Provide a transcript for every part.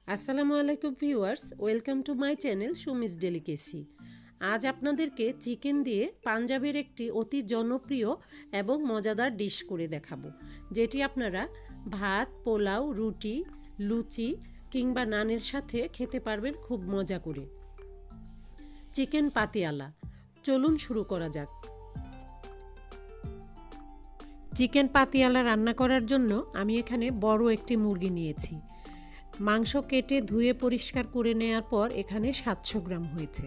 আসসালামু আলাইকুম viewers, welcome to my channel Sumi's delicacy. আজ আপনাদেরকে চিকেন দিয়ে পাঞ্জাবের একটি অতি জনপ্রিয় এবং মজাদার ডিশ করে দেখাবো, যেটি আপনারা ভাত, পোলাও, রুটি, লুচি কিংবা নানের সাথে খেতে পারবেন খুব মজা করে। চিকেন পাতিয়ালা, চলুন শুরু করা যাক। চিকেন পাতিয়ালা রান্না করার জন্য আমি এখানে বড় একটি মুরগি নিয়েছি। মাংস কেটে ধুয়ে পরিষ্কার করে নেওয়ার পর এখানে 700 গ্রাম হয়েছে।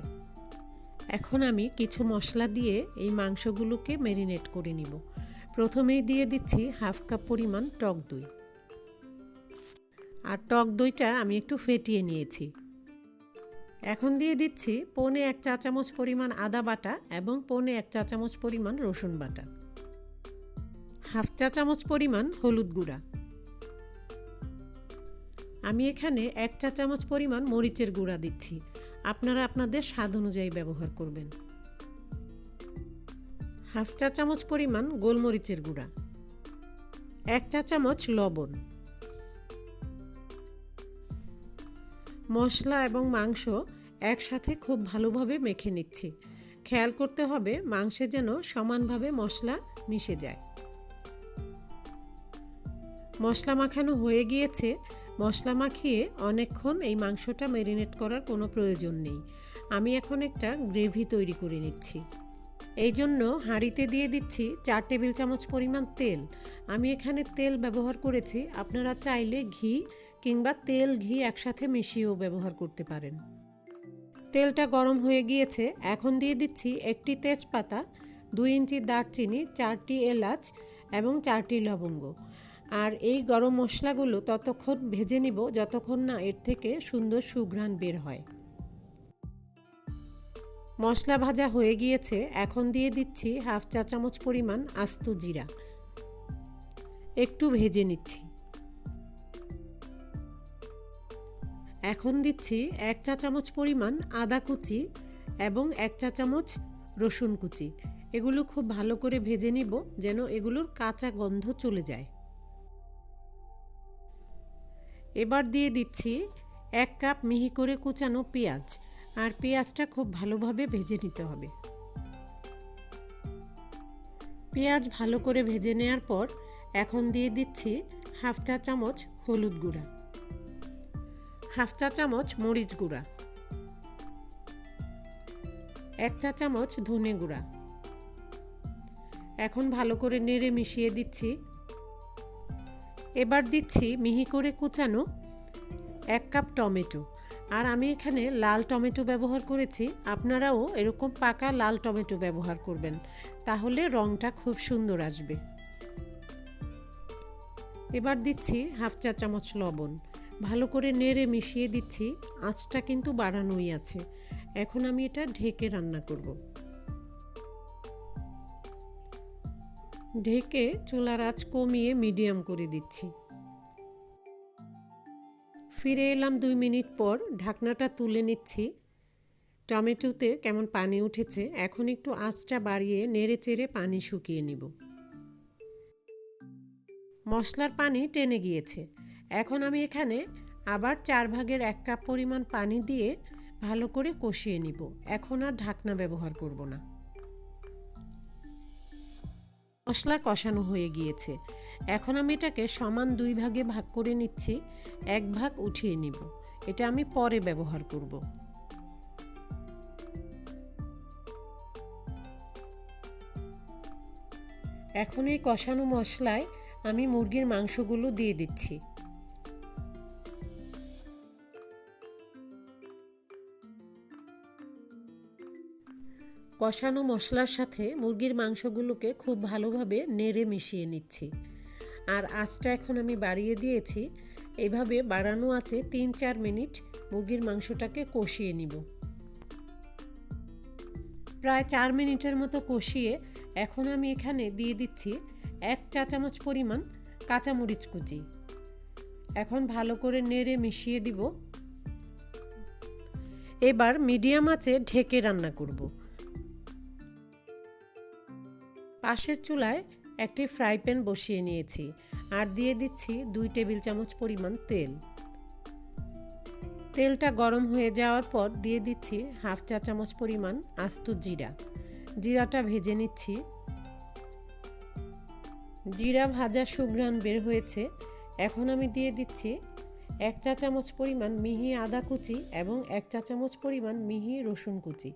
এখন আমি কিছু মশলা দিয়ে এই মাংসগুলোকে ম্যারিনেট করে নিব। প্রথমেই দিয়ে দিচ্ছি হাফ কাপ পরিমাণ টক দই, আর টক দইটা আমি একটু ফেটিয়ে নিয়েছি। এখন দিয়ে দিচ্ছি 1/4 চা চামচ পরিমাণ আদা বাটা এবং 1/4 চা চামচ পরিমাণ রসুন বাটা, হাফ চা চামচ পরিমাণ হলুদ গুঁড়া। আমি এখানে 1 চা চামচ পরিমাণ মরিচের গুঁড়া দিচ্ছি, আপনারা আপনাদের স্বাদ অনুযায়ী ব্যবহার করবেন। হাফ চা চামচ পরিমাণ গোলমরিচের গুঁড়া, 1 চা চামচ লবণ। মশলা এবং মাংস একসাথে খুব ভালোভাবে মেখে নিচ্ছি। খেয়াল করতে হবে মাংসে যেন সমানভাবে মশলা মিশে যায়। মশলা মাখানো হয়ে গিয়েছে। মশলা মাখিয়ে অনেকক্ষণ এই মাংসটা ম্যারিনেট করার কোনো প্রয়োজন নেই। আমি এখন একটা গ্রেভি তৈরি করে নিচ্ছি। এই জন্য হাঁড়িতে দিয়ে দিচ্ছি 4 টেবিল চামচ পরিমাণ তেল। আমি এখানে তেল ব্যবহার করেছি, আপনারা চাইলে ঘি কিংবা তেল ঘি একসাথে মিশিয়েও ব্যবহার করতে পারেন। তেলটা গরম হয়ে গিয়েছে। এখন দিয়ে দিচ্ছি একটি তেজপাতা, 2 ইঞ্চি দারচিনি, 4টি এলাচ এবং 4টি লবঙ্গ। আর এই গরম মশলাগুলো ততক্ষণ ভেজে নিব যতক্ষণ না এর থেকে সুন্দর সুঘ্রাণ বের হয়। মশলা ভাজা হয়ে গিয়েছে। এখন দিয়ে দিচ্ছি হাফ চা চামচ পরিমাণ আস্ত জিরা, একটু ভেজে নিচ্ছি। এখন দিচ্ছি 1 চা চামচ পরিমাণ আদা কুচি এবং 1 চা চামচ রসুন কুচি। এগুলো খুব ভালো করে ভেজে নিব যেন এগুলোর কাঁচা গন্ধ চলে যায়। এবার দিয়ে দিচ্ছি 1 কাপ মিহি করে কুচানো পেঁয়াজ, আর পেঁয়াজটা খুব ভালোভাবে ভেজে নিতে হবে। পেঁয়াজ ভালো করে ভেজে নেওয়ার পর এখন দিয়ে দিচ্ছি হাফ চা চামচ হলুদ গুঁড়া, হাফ চা চামচ মরিচ গুঁড়া, 1 চা চামচ ধনে গুঁড়া। এখন ভালো করে নেড়ে মিশিয়ে দিচ্ছি। এবার দিচ্ছি মিহি করে কুচানো 1 কাপ টমেটো, আর আমি এখানে লাল টমেটো ব্যবহার করেছি। আপনারাও এরকম পাকা লাল টমেটো ব্যবহার করবেন, তাহলে রঙটা খুব সুন্দর আসবে। এবার দিচ্ছি হাফ চা চামচ লবণ। ভালো করে নেড়ে মিশিয়ে দিচ্ছি। আঁচটা কিন্তু বাড়ানোই আছে। এখন আমি এটা ঢেকে রান্না করব। ঢেকে চুলার আঁচ কমিয়ে মিডিয়াম করে দিচ্ছি। ফিরে এলাম 2 মিনিট পর। ঢাকনাটা তুলে নিচ্ছি। টমেটোতে কেমন পানি উঠেছে। এখন একটু আঁচটা বাড়িয়ে নেড়ে চেড়ে পানি শুকিয়ে নিব। মশলার পানি টেনে গিয়েছে। এখন আমি এখানে আবার 4 ভাগের 1 কাপ পরিমাণ পানি দিয়ে ভালো করে কষিয়ে নিব। এখন আর ঢাকনা ব্যবহার করব না। মশলা কষানো হয়ে গিয়েছে। এখন আমি এটাকে সমান 2 ভাগে ভাগ করে নিচ্ছি। 1 ভাগ উঠিয়ে নিব। এটা আমি পরে ব্যবহার করব। এখন এই কষানো মশলায় আমি মুরগির মাংসগুলো দিয়ে দিচ্ছি। কষানো মশলার সাথে মুরগির মাংসগুলোকে খুব ভালোভাবে নেড়ে মিশিয়ে নিচ্ছি। আর আঁচটা এখন আমি বাড়িয়ে দিয়েছি। এভাবে বাড়ানো আছে 3-4 মিনিট মুরগির মাংসটাকে কষিয়ে নিব। প্রায় 4 মিনিটের মতো কষিয়ে এখন আমি এখানে দিয়ে দিচ্ছি 1 চা চামচ পরিমাণ কাঁচামরিচ কুচি। এখন ভালো করে নেড়ে মিশিয়ে দিব। এবার মিডিয়াম আঁচে ঢেকে রান্না করব। পাশের চুলায় একটি ফ্রাই প্যান বসিয়ে নিয়েছি, আর দিয়ে দিচ্ছি 2 টেবিল চামচ পরিমাণ তেল। তেলটা গরম হয়ে যাওয়ার পর দিয়ে দিচ্ছি হাফ চা চামচ পরিমাণ আস্ত জিরা। জিরাটা ভেজে নিচ্ছি। জিরা ভাজা সুঘ্রাণ বের হয়েছে। এখন আমি দিয়ে দিচ্ছি 1 চা চামচ পরিমাণ মিহি আদা কুচি এবং 1 চা চামচ পরিমাণ মিহি রসুন কুচি।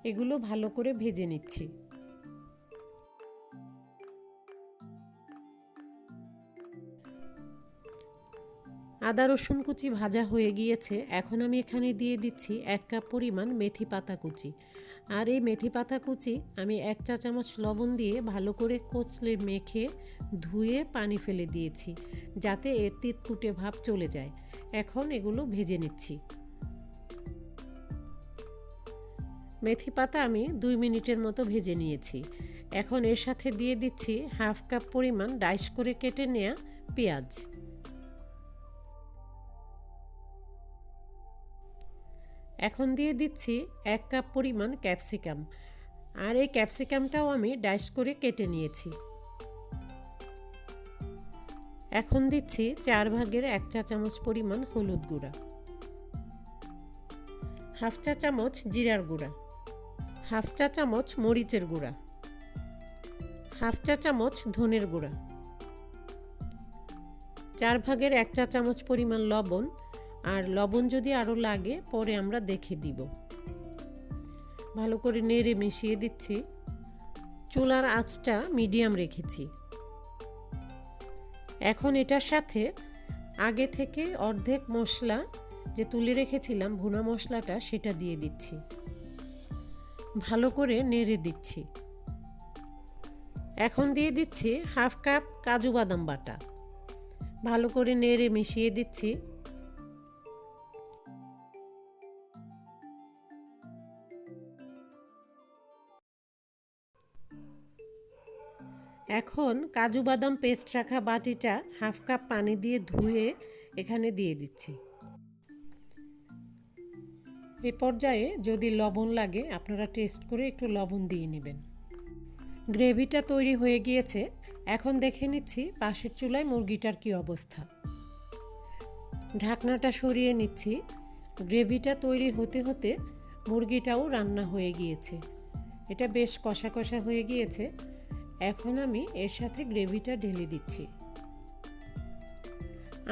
এগুলো ভালো করে ভেজে নিচ্ছি। আদা রসুন কুচি ভাজা হয়ে গিয়েছে। এখন আমি এখানে দিয়ে দিচ্ছি 1 কাপ পরিমাণ মেথি পাতা কুচি। আর এই মেথি পাতা কুচি আমি 1 চা চামচ লবণ দিয়ে ভালো করে কচলে মেখে ধুয়ে পানি ফেলে দিয়েছি, যাতে এর তিতকুটে ভাব চলে যায়। এখন এগুলো ভেজে নিচ্ছি। মেথি পাতা আমি 2 মিনিটের মতো ভেজে নিয়েছি। এখন এর সাথে দিয়ে দিচ্ছি হাফ কাপ পরিমাণ ডাইস করে কেটে নেওয়া পেঁয়াজ। এখন দিয়ে দিচ্ছি 1 কাপ পরিমাণ ক্যাপসিকাম। আর এই ক্যাপসিকামটাও আমি ডাইস করে কেটে নিয়েছি। এখন দিচ্ছি 4 ভাগের 1 চা চামচ পরিমাণ হলুদ গুঁড়া, হাফ চা চামচ জিরার গুঁড়া, হাফ চা চামচ মরিচের গুঁড়া, হাফ চা চামচ ধনের গুঁড়া, 4 ভাগের 1 চা চামচ পরিমাণ লবণ। আর লবণ যদি আরও লাগে পরে আমরা দেখে দিব। ভালো করে নেড়ে মিশিয়ে দিচ্ছি। চুলার আঁচটা মিডিয়াম রেখেছি। এখন এটার সাথে আগে থেকে অর্ধেক মশলা যে তুলে রেখেছিলাম ভুনা মশলাটা, সেটা দিয়ে দিচ্ছি। ভালো করে নেড়ে দিচ্ছি। এখন দিয়ে দিচ্ছি হাফ কাপ কাজু বাদাম বাটা। ভালো করে নেড়ে মিশিয়ে দিচ্ছি। এখন কাজু বাদাম পেস্ট রাখা বাটিটা হাফ কাপ পানি দিয়ে ধুয়ে এখানে দিয়ে দিচ্ছি। এই পর্যায়ে যদি লবণ লাগে আপনারা টেস্ট করে একটু লবণ দিয়ে নেবেন। গ্রেভিটা তৈরি হয়ে গিয়েছে। এখন দেখে নিচ্ছি পাশের চুলায় মুরগিটার কি অবস্থা। ঢাকনাটা সরিয়ে নিচ্ছি। গ্রেভিটা তৈরি হতে হতে মুরগিটাও রান্না হয়ে গিয়েছে। এটা বেশ কষা কষা হয়ে গিয়েছে। এখন আমি এর সাথে গ্রেভিটা ঢেলে দিচ্ছি।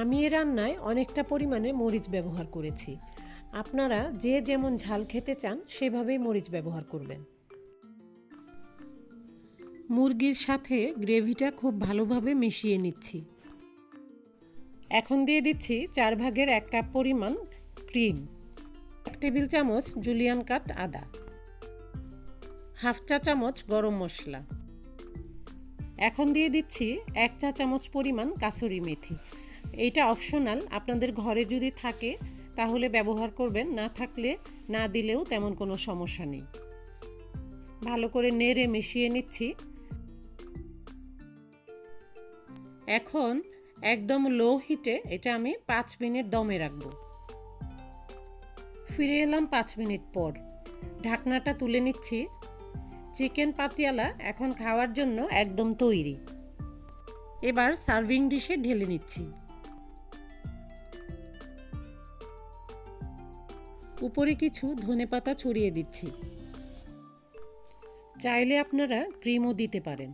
আমি এ রান্নায় অনেকটা পরিমাণে মরিচ ব্যবহার করেছি। আপনারা যে যেমন ঝাল খেতে চান সেভাবেই মরিচ ব্যবহার করবেন। মুরগির সাথে গ্রেভিটা খুব ভালোভাবে মিশিয়ে নিচ্ছি। এখন দিয়ে দিচ্ছি 4 ভাগের 1 কাপ পরিমাণ ক্রিম, 1 টেবিল চামচ জুলিয়ান কাট আদা, হাফ চা চামচ গরম মশলা। এখন দিয়ে দিচ্ছি 1 চা চামচ পরিমাণ কাসুরি মেথি। এইটা অপশনাল, আপনাদের ঘরে যদি থাকে তাহলে ব্যবহার করবেন, না থাকলে না দিলেও তেমন কোনো সমস্যা নেই। ভালো করে নেড়ে মিশিয়ে নিচ্ছি। এখন একদম লো হিটে এটা আমি 5 মিনিট দমে রাখবো। ফিরে এলাম 5 মিনিট পর। ঢাকনাটা তুলে নিচ্ছি। চিকেন পাতিয়ালা এখন খাওয়ার জন্য একদম তৈরি। এবার সার্ভিং ডিশে ঢেলে নিচ্ছি। উপরে কিছু ধনেপাতা ছড়িয়ে দিচ্ছি। চাইলে আপনারা ক্রিমও দিতে পারেন।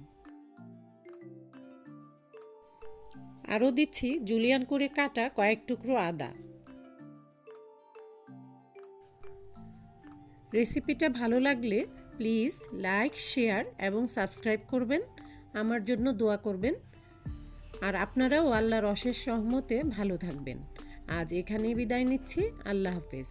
আরও দিচ্ছি জুলিয়ান করে কাটা কয়েক টুকরো আদা। রেসিপিটা ভালো লাগলে প্লিজ লাইক, শেয়ার এবং সাবস্ক্রাইব করবেন। আমার জন্য দোয়া করবেন। আর আপনারাও আল্লাহর অশেষ রহমতে ভালো থাকবেন। আজ এখানেই বিদায় নিচ্ছি। আল্লাহ হাফেজ।